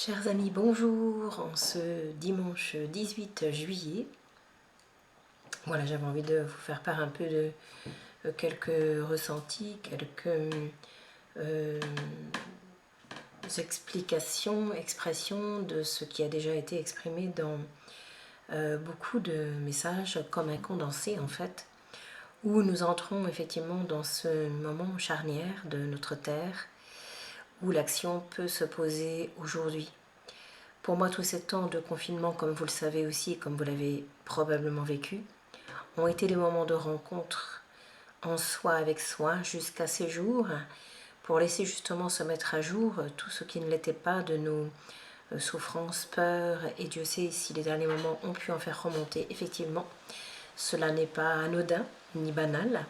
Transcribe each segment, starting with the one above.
Chers amis, bonjour, en ce dimanche 18 juillet. Voilà, j'avais envie de vous faire part un peu de quelques ressentis, quelques expressions de ce qui a déjà été exprimé dans beaucoup de messages, comme un condensé en fait, où nous entrons effectivement dans ce moment charnière de notre Terre, où l'action peut se poser aujourd'hui. Pour moi, tous ces temps de confinement, comme vous le savez aussi, comme vous l'avez probablement vécu, ont été des moments de rencontre en soi avec soi jusqu'à ces jours, pour laisser justement se mettre à jour tout ce qui ne l'était pas de nos souffrances, peurs, et Dieu sait si les derniers moments ont pu en faire remonter. Effectivement, cela n'est pas anodin ni banal,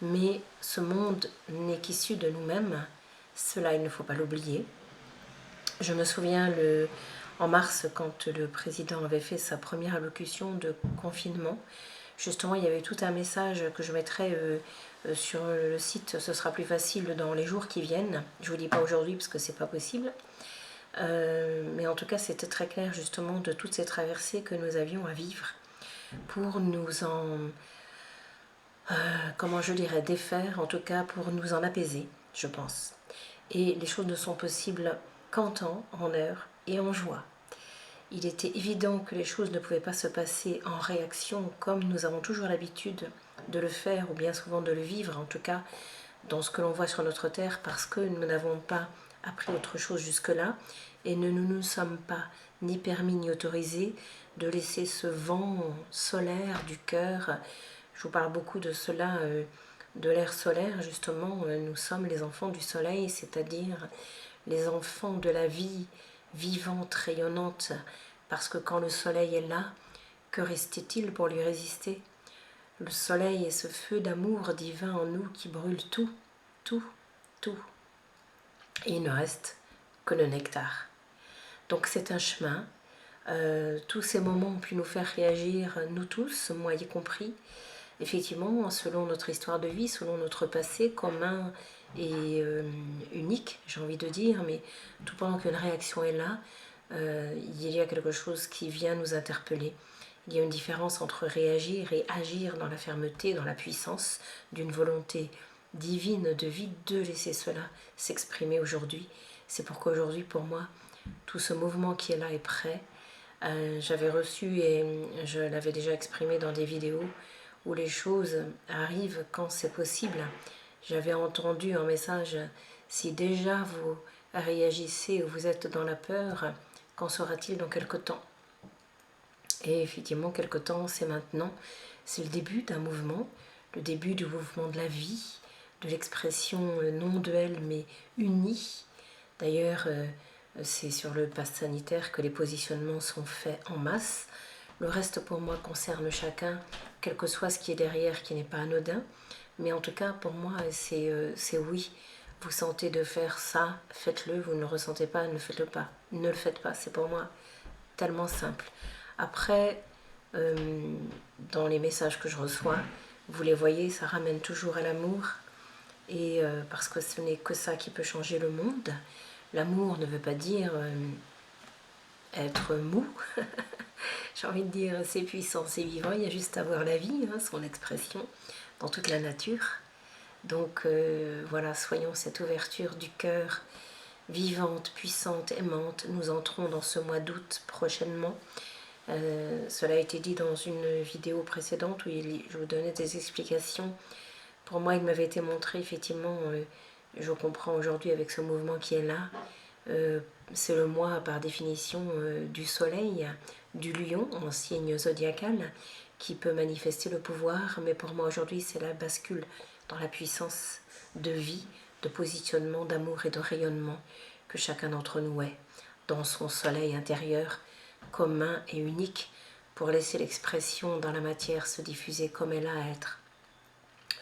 mais ce monde n'est qu'issu de nous-mêmes, cela il ne faut pas l'oublier. Je me souviens en mars, quand le président avait fait sa première allocution de confinement, justement il y avait tout un message que je mettrai sur le site. Ce sera plus facile dans les jours qui viennent. Je ne vous dis pas aujourd'hui parce que c'est pas possible. Mais en tout cas c'était très clair justement de toutes ces traversées que nous avions à vivre pour nous en, comment je dirais, défaire, en tout cas pour nous en apaiser, je pense. Et les choses ne sont possibles qu'en temps, en heure et en joie. Il était évident que les choses ne pouvaient pas se passer en réaction comme nous avons toujours l'habitude de le faire, ou bien souvent de le vivre, en tout cas dans ce que l'on voit sur notre terre, parce que nous n'avons pas appris autre chose jusque-là, et ne nous sommes pas ni permis ni autorisés de laisser ce vent solaire du cœur. Je vous parle beaucoup de cela, de l'ère solaire, justement. Nous sommes les enfants du soleil, c'est-à-dire les enfants de la vie vivante, rayonnante, parce que quand le soleil est là, que restait-il pour lui résister? Le soleil est ce feu d'amour divin en nous qui brûle tout, tout, tout. Et il ne reste que le nectar. Donc c'est un chemin. Tous ces moments ont pu nous faire réagir, nous tous, moi y compris, effectivement, selon notre histoire de vie, selon notre passé commun et unique, j'ai envie de dire, mais tout pendant qu'une réaction est là, il y a quelque chose qui vient nous interpeller. Il y a une différence entre réagir et agir dans la fermeté, dans la puissance d'une volonté divine de vie, de laisser cela s'exprimer aujourd'hui. C'est pourquoi aujourd'hui, pour moi, tout ce mouvement qui est là est prêt. J'avais reçu, et je l'avais déjà exprimé dans des vidéos, où les choses arrivent quand c'est possible. J'avais entendu un message: si déjà vous réagissez ou vous êtes dans la peur, qu'en sera-t-il dans quelque temps? Et effectivement, quelque temps, c'est maintenant. C'est le début d'un mouvement, le début du mouvement de la vie, de l'expression non duelle mais unie. D'ailleurs, c'est sur le pass sanitaire que les positionnements sont faits en masse. Le reste, pour moi, concerne chacun, quel que soit ce qui est derrière, qui n'est pas anodin. Mais en tout cas, pour moi, c'est oui. Vous sentez de faire ça, faites-le. Vous ne le ressentez pas, ne faites-le pas. Ne le faites pas. C'est pour moi tellement simple. Après, dans les messages que je reçois, vous les voyez, ça ramène toujours à l'amour. Et parce que ce n'est que ça qui peut changer le monde. L'amour ne veut pas dire être mou. J'ai envie de dire, c'est puissant, c'est vivant, il y a juste à voir la vie, hein, son expression, dans toute la nature. Donc voilà, soyons cette ouverture du cœur, vivante, puissante, aimante. Nous entrons dans ce mois d'août prochainement. Cela a été dit dans une vidéo précédente où je vous donnais des explications. Pour moi, il m'avait été montré, effectivement, je comprends aujourd'hui avec ce mouvement qui est là, c'est le mois par définition du soleil, du lion en signe zodiacal, qui peut manifester le pouvoir, mais pour moi aujourd'hui c'est la bascule dans la puissance de vie, de positionnement, d'amour et de rayonnement que chacun d'entre nous est, dans son soleil intérieur commun et unique, pour laisser l'expression dans la matière se diffuser comme elle a à être,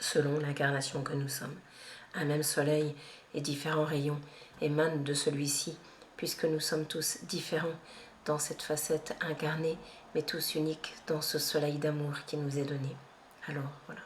selon l'incarnation que nous sommes. Un même soleil et différents rayons émanent de celui-ci, puisque nous sommes tous différents dans cette facette incarnée, mais tous uniques dans ce soleil d'amour qui nous est donné. Alors voilà.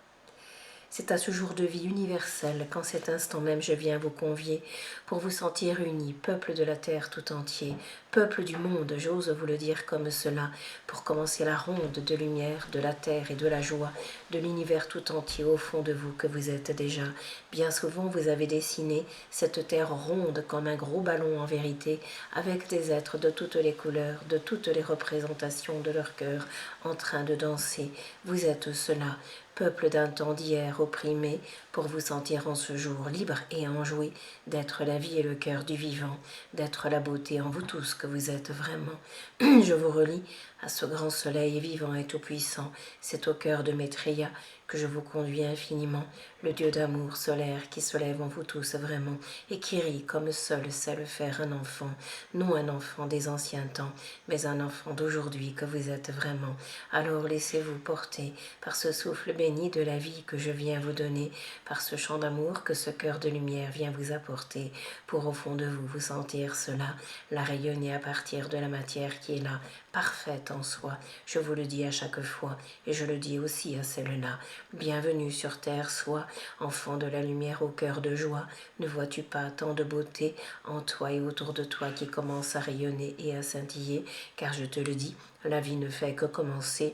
C'est à ce jour de vie universel qu'en cet instant même je viens vous convier pour vous sentir unis, peuple de la terre tout entier, peuple du monde, j'ose vous le dire comme cela, pour commencer la ronde de lumière, de la terre et de la joie, de l'univers tout entier au fond de vous que vous êtes déjà. Bien souvent vous avez dessiné cette terre ronde comme un gros ballon en vérité, avec des êtres de toutes les couleurs, de toutes les représentations de leur cœur, en train de danser. Vous êtes cela, peuple d'un temps d'hier opprimé, pour vous sentir en ce jour libre et enjoué, d'être la vie et le cœur du vivant, d'être la beauté en vous tous que vous êtes vraiment. Je vous relie à ce grand soleil vivant et tout-puissant, c'est au cœur de Maitreya que je vous conduis infiniment, le Dieu d'amour solaire qui se lève en vous tous vraiment, et qui rit comme seul sait le faire un enfant, non un enfant des anciens temps, mais un enfant d'aujourd'hui que vous êtes vraiment. Alors laissez-vous porter par ce souffle béni de la vie que je viens vous donner, par ce chant d'amour que ce cœur de lumière vient vous apporter, pour au fond de vous vous sentir cela, la rayonner à partir de la matière qui est là, parfaite en soi. Je vous le dis à chaque fois, et je le dis aussi à celle-là. Bienvenue sur terre, sois enfant de la lumière au cœur de joie. Ne vois-tu pas tant de beauté en toi et autour de toi qui commence à rayonner et à scintiller? Car je te le dis, la vie ne fait que commencer.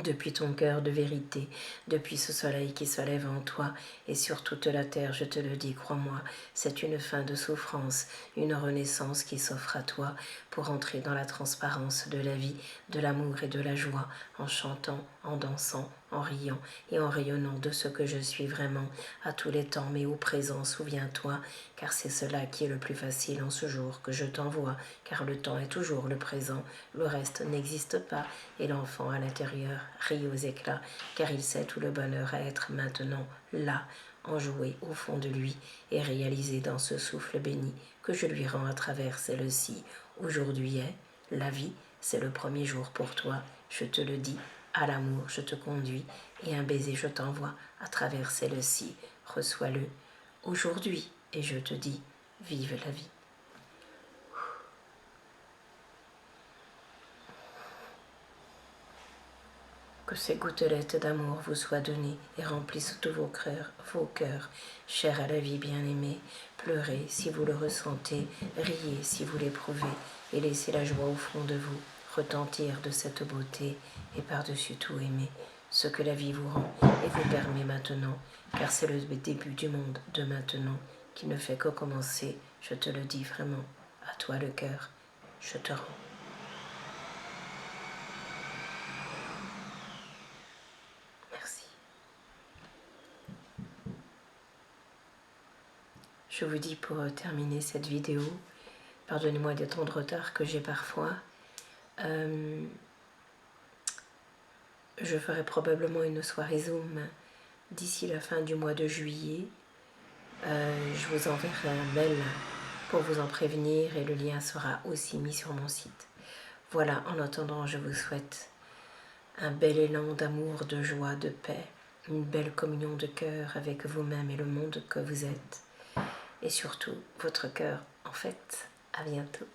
Depuis ton cœur de vérité, depuis ce soleil qui se lève en toi et sur toute la terre, je te le dis, crois-moi, c'est une fin de souffrance, une renaissance qui s'offre à toi pour entrer dans la transparence de la vie, de l'amour et de la joie, en chantant, en dansant, en riant et en rayonnant de ce que je suis vraiment à tous les temps, mais au présent, souviens-toi, car c'est cela qui est le plus facile en ce jour que je t'envoie, car le temps est toujours le présent, le reste n'existe pas, et l'enfant à l'intérieur rit aux éclats, car il sait tout le bonheur à être maintenant là, enjoué au fond de lui et réalisé dans ce souffle béni que je lui rends à travers celle-ci. Aujourd'hui est la vie, c'est le premier jour pour toi, je te le dis, à l'amour je te conduis et un baiser je t'envoie à travers celle-ci, reçois-le aujourd'hui et je te dis, vive la vie. Que ces gouttelettes d'amour vous soient données et remplissent tous vos cœurs, chers à la vie bien-aimée. Pleurez si vous le ressentez, riez si vous l'éprouvez, et laissez la joie au fond de vous retentir de cette beauté, et par-dessus tout aimer ce que la vie vous rend et vous permet maintenant, car c'est le début du monde de maintenant qui ne fait que commencer. Je te le dis vraiment, à toi le cœur, je te rends. Je vous dis pour terminer cette vidéo, pardonnez-moi des temps de retard que j'ai parfois, je ferai probablement une soirée Zoom d'ici la fin du mois de juillet. Je vous enverrai un mail pour vous en prévenir et le lien sera aussi mis sur mon site. Voilà, en attendant, je vous souhaite un bel élan d'amour, de joie, de paix, une belle communion de cœur avec vous-même et le monde que vous êtes. Et surtout, votre cœur, en fait. À bientôt.